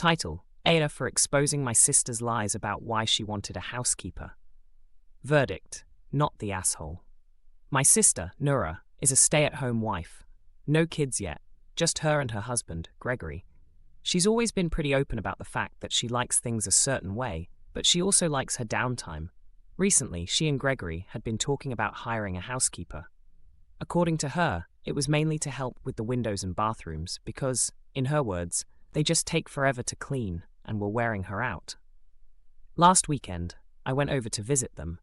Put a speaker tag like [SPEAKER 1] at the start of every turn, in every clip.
[SPEAKER 1] Title: AITA for exposing my sister's lies about why she wanted a housekeeper. Verdict: not the asshole. My sister, Nura, is a stay-at-home wife. No kids yet, just her and her husband, Gregory. She's always been pretty open about the fact that she likes things a certain way, but she also likes her downtime. Recently, she and Gregory had been talking about hiring a housekeeper. According to her, it was mainly to help with the windows and bathrooms because, in her words, they just take forever to clean and were wearing her out. Last weekend, I went over to visit them.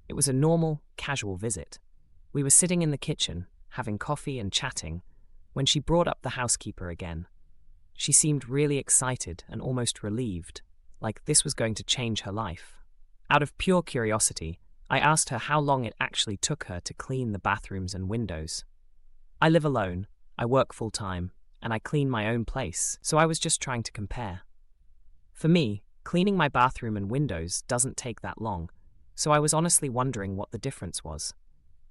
[SPEAKER 1] It was a normal, casual visit. We were sitting in the kitchen, having coffee and chatting, when she brought up the housekeeper again. She seemed really excited and almost relieved, like this was going to change her life. Out of pure curiosity, I asked her how long it actually took her to clean the bathrooms and windows. I live alone, I work full-time, and I clean my own place, so I was just trying to compare. For me, cleaning my bathroom and windows doesn't take that long, so I was honestly wondering what the difference was.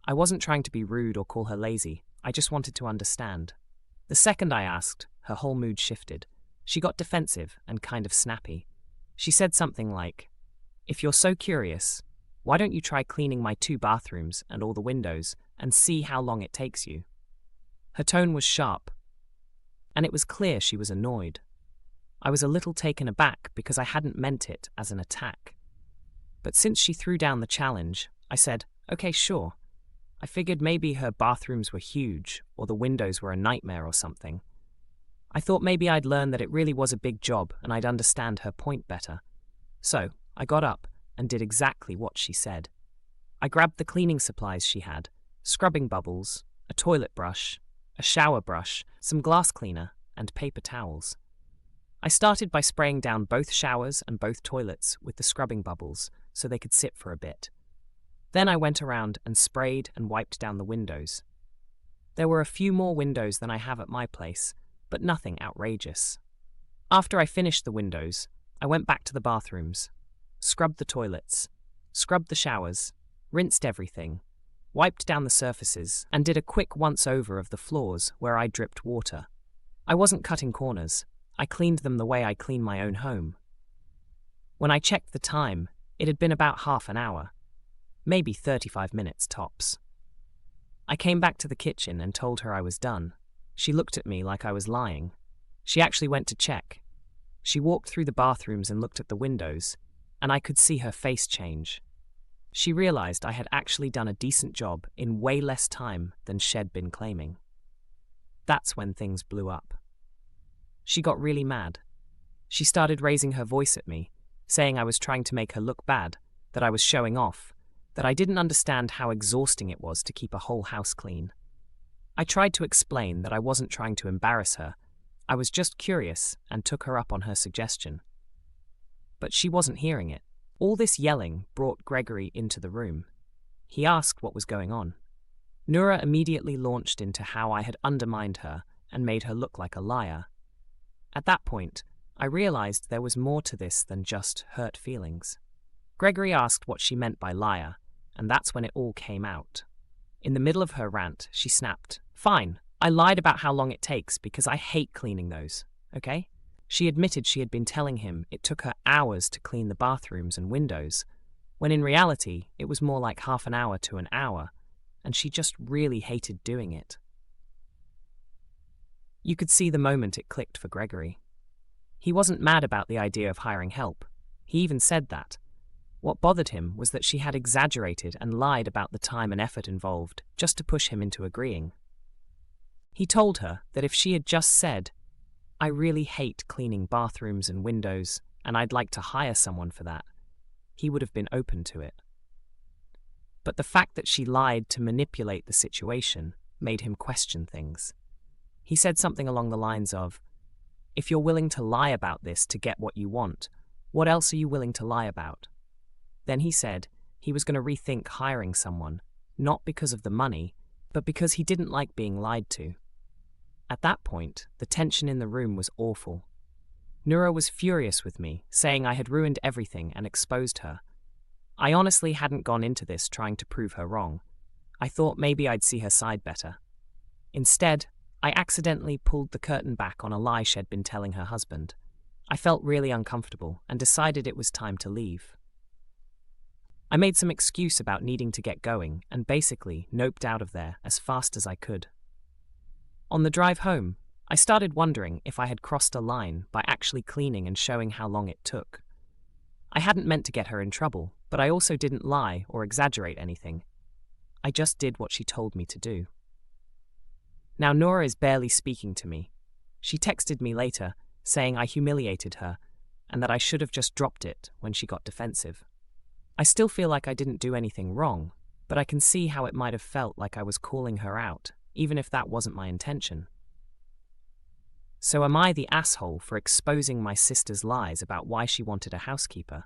[SPEAKER 1] I wasn't trying to be rude or call her lazy, I just wanted to understand. The second I asked, her whole mood shifted. She got defensive and kind of snappy. She said something like, "If you're so curious, why don't you try cleaning my 2 bathrooms and all the windows and see how long it takes you?" Her tone was sharp, and it was clear she was annoyed. I was a little taken aback because I hadn't meant it as an attack. But since she threw down the challenge, I said, "Okay, sure." I figured maybe her bathrooms were huge or the windows were a nightmare or something. I thought maybe I'd learn that it really was a big job and I'd understand her point better. So I got up and did exactly what she said. I grabbed the cleaning supplies she had: scrubbing bubbles, a toilet brush, a shower brush, some glass cleaner, and paper towels. I started by spraying down both showers and both toilets with the scrubbing bubbles so they could sit for a bit. Then I went around and sprayed and wiped down the windows. There were a few more windows than I have at my place, but nothing outrageous. After I finished the windows, I went back to the bathrooms, scrubbed the toilets, scrubbed the showers, rinsed everything, wiped down the surfaces, and did a quick once-over of the floors where I dripped water. I wasn't cutting corners. I cleaned them the way I clean my own home. When I checked the time, it had been about half an hour, maybe 35 minutes tops. I came back to the kitchen and told her I was done. She looked at me like I was lying. She actually went to check. She walked through the bathrooms and looked at the windows, and I could see her face change. She realized I had actually done a decent job in way less time than she'd been claiming. That's when things blew up. She got really mad. She started raising her voice at me, saying I was trying to make her look bad, that I was showing off, that I didn't understand how exhausting it was to keep a whole house clean. I tried to explain that I wasn't trying to embarrass her. I was just curious and took her up on her suggestion. But she wasn't hearing it. All this yelling brought Gregory into the room. He asked what was going on. Nura immediately launched into how I had undermined her and made her look like a liar. At that point, I realized there was more to this than just hurt feelings. Gregory asked what she meant by liar, and that's when it all came out. In the middle of her rant, she snapped, "Fine, I lied about how long it takes because I hate cleaning those, okay?" She admitted she had been telling him it took her hours to clean the bathrooms and windows, when in reality it was more like half an hour to an hour, and she just really hated doing it. You could see the moment it clicked for Gregory. He wasn't mad about the idea of hiring help. He even said that. What bothered him was that she had exaggerated and lied about the time and effort involved just to push him into agreeing. He told her that if she had just said, "I really hate cleaning bathrooms and windows, and I'd like to hire someone for that," he would have been open to it. But the fact that she lied to manipulate the situation made him question things. He said something along the lines of, "If you're willing to lie about this to get what you want, what else are you willing to lie about?" Then he said he was going to rethink hiring someone, not because of the money, but because he didn't like being lied to. At that point, the tension in the room was awful. Nura was furious with me, saying I had ruined everything and exposed her. I honestly hadn't gone into this trying to prove her wrong. I thought maybe I'd see her side better. Instead, I accidentally pulled the curtain back on a lie she'd been telling her husband. I felt really uncomfortable and decided it was time to leave. I made some excuse about needing to get going and basically noped out of there as fast as I could. On the drive home, I started wondering if I had crossed a line by actually cleaning and showing how long it took. I hadn't meant to get her in trouble, but I also didn't lie or exaggerate anything. I just did what she told me to do. Now Nora is barely speaking to me. She texted me later, saying I humiliated her and that I should have just dropped it when she got defensive. I still feel like I didn't do anything wrong, but I can see how it might have felt like I was calling her out, even if that wasn't my intention. So am I the asshole for exposing my sister's lies about why she wanted a housekeeper?